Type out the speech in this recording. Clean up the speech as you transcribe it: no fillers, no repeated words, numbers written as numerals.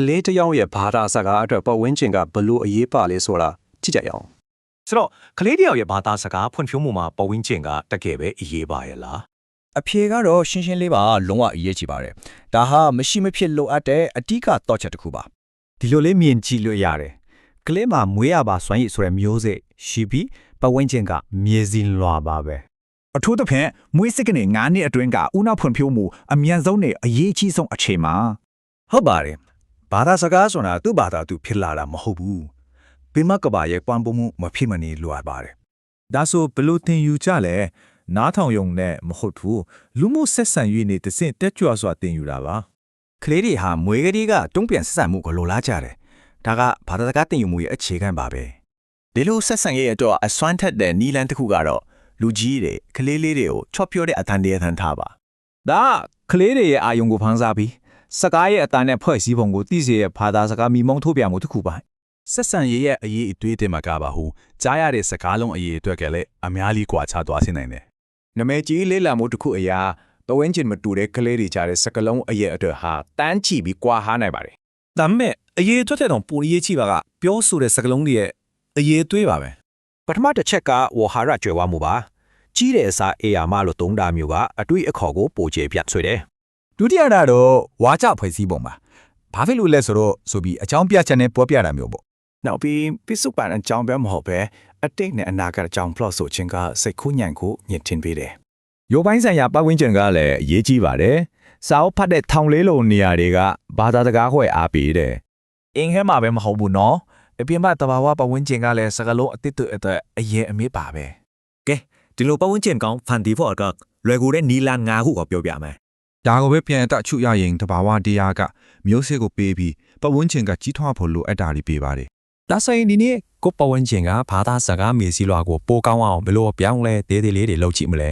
လေးတစ်ယောက်ရဲ့ဘာသာစကားအတွက်ပတ်ဝန်းကျင်ကဘလို့အရေးပါလဲဆိုတာကြည့်ကြရအောင် ဆိုတော့ကလေးတယောက်ရဲ့ဘာသာစကားဖွံ့ဖြိုးမှုမှာပတ်ဝန်းကျင်ကတကယ်ပဲအရေးပါရဲ့လား အဖြေကတော့ရှင်းရှင်းလေးပါလုံးဝအရေးကြီးပါတယ်ဒါဟာမရှိမဖြစ်လိုအပ်တဲ့အဓိကတော့ချက်တစ်ခုပါ ဒီလိုလေးမြင်ကြည့်လို့ရတယ်ကလေးမှာမွေးရပါစွမ်းရည်ဆိုတဲ့မျိုးစေ့ရှိပြီးပတ်ဝန်းကျင်ကမြေစီလွာပါပဲ အထူးသဖြင့်မွေးစစ်ကနေ9နှစ်အတွင်းကဥနာဖွံ့ဖြိုးမှုအမြန်ဆုံးနဲ့အရေးကြီးဆုံးအချိန်မှာ ဟုတ်ပါတယ်ဘာသာစကားဆိုတာသူ့ဘာသာသူဖြစ်လာတာမဟုတ်ဘူးပင်မကဘာရဲ့ပွမ်းပိုးမှုမဖြစ်မနေလိုအပ်ပါတယ်ဒါဆိုဘလို့သင်ယူကြလဲနားထောင်ယုံနဲ့မဟုတ်ဘူးလူမှုဆက်ဆံရေးနဲ့တဆင့်တက်ကြွစွာသင်ယူတာပါ ကလေးတွေဟာမွေးကလေးကတုံးပြန်ဆက်ဆံမှုကိုလိုလားကြတယ်ဒါကဘာသာစကားတင်ယူမှုရဲ့အခြေခံပါပဲ ဒီလိုဆက်ဆံရေးအတွက်အစွမ်းထက်တဲ့နီလန်တစ်ခုကတော့လူကြီးတွေကလေးလေးတွေကိုချော့ပြောတဲ့အတန်တည်းအတန်ထားပါ ဒါကလေးတွေရဲ့အာယုံကိုဖန်ဆားပြီးစကားရဲ့အတန်နဲ့ဖွဲ့စည်းပုံကိုသိစေရဲ့ဘာသာစကားမိမုံထိုးပြမှုတစ်ခုပါ ဆက်ဆံရေးရဲ့အရေးအသွေးတင်မှာကပါဟုကြားရတဲ့စကားလုံးအရေးအတွက်ကလည်းအများကြီးကွာခြားသွားစေနိုင်တယ် နမဲကြီးလေးလာမှုတစ်ခုအရာပဝင်းကျင်မတူတဲ့ကလေးတွေကြားတဲ့စကလုံးအရေးအတွက်ဟာတန်းချီပြီးကွာဟားနိုင်ပါတယ် ဒါပေမဲ့အရေးအတွက်တဲ့တော့ပူရေးချိပါကပြောဆိုတဲ့စကားလုံးတွေရဲ့အရေးအသွေးပါပဲပထမတစ်ချက်ကဝဟာရကျွဲဝမှုပါကြီးတဲ့အစားအေယာမလို့သုံးတာမျိုးကအတွေ့အခေါ်ကိုပိုကျပြတ်ဆွေတယ် ဒုတိယတော့ဝါကြဖွဲ့စည်းပုံပါဘာဖြစ်လို့လဲဆိုပြီးအကြောင်းပြချက်နဲ့ပေါ်ပြတာမျိုးပေါ့ နောက်ပြီးပိစုပန်အကြောင်းပဲမဟုတ်ပဲအတိတ်နဲ့အနာဂတ်အကြောင်း plot ဆိုခြင်းကစိတ်ကူးညံကိုညှင့်တင်ပေးတယ် ရုပ်ပိုင်းဆိုင်ရာပတ်ဝန်းကျင်ကလည်းအရေးကြီးပါတယ်စာအုပ်ဖတ်တဲ့ထောင်လေးလိုနေရာတွေကဘာသာစကားခွဲအားပေးတယ် အင်းခဲမှာပဲမဟုတ်ဘူးနော်အပြင်မှာတဘာဝပတ်ဝန်းကျင်ကလည်းစကလုံးအတစ်တွေအတွက်အရင်အမေးပါပဲ ကဲဒီလိုပတ်ဝန်းကျင်ကောင်းဖန်တီဖို့ကလွယ်ကူတဲ့နီလန်၅ခုကိုပြောပြမယ် ဒါကိုပဲပြန်အတချွရရင်တဘာဝတရားကမျိုးစေ့ကိုပေးပြီးပတ်ဝန်းကျင်ကကြီးထွားဖို့လိုအပ်တာတွေပေးပါတယ် ဒါဆိုရင်ဒီနေ့ကိုပတ်ဝန်းကျင်ကဘာသာစကားမေးစီလွာကိုပိုကောင်းအောင်ဘယ်လိုပြောင်းလဲသေးသေးလေးတွေလုပ်ကြည့်မလဲ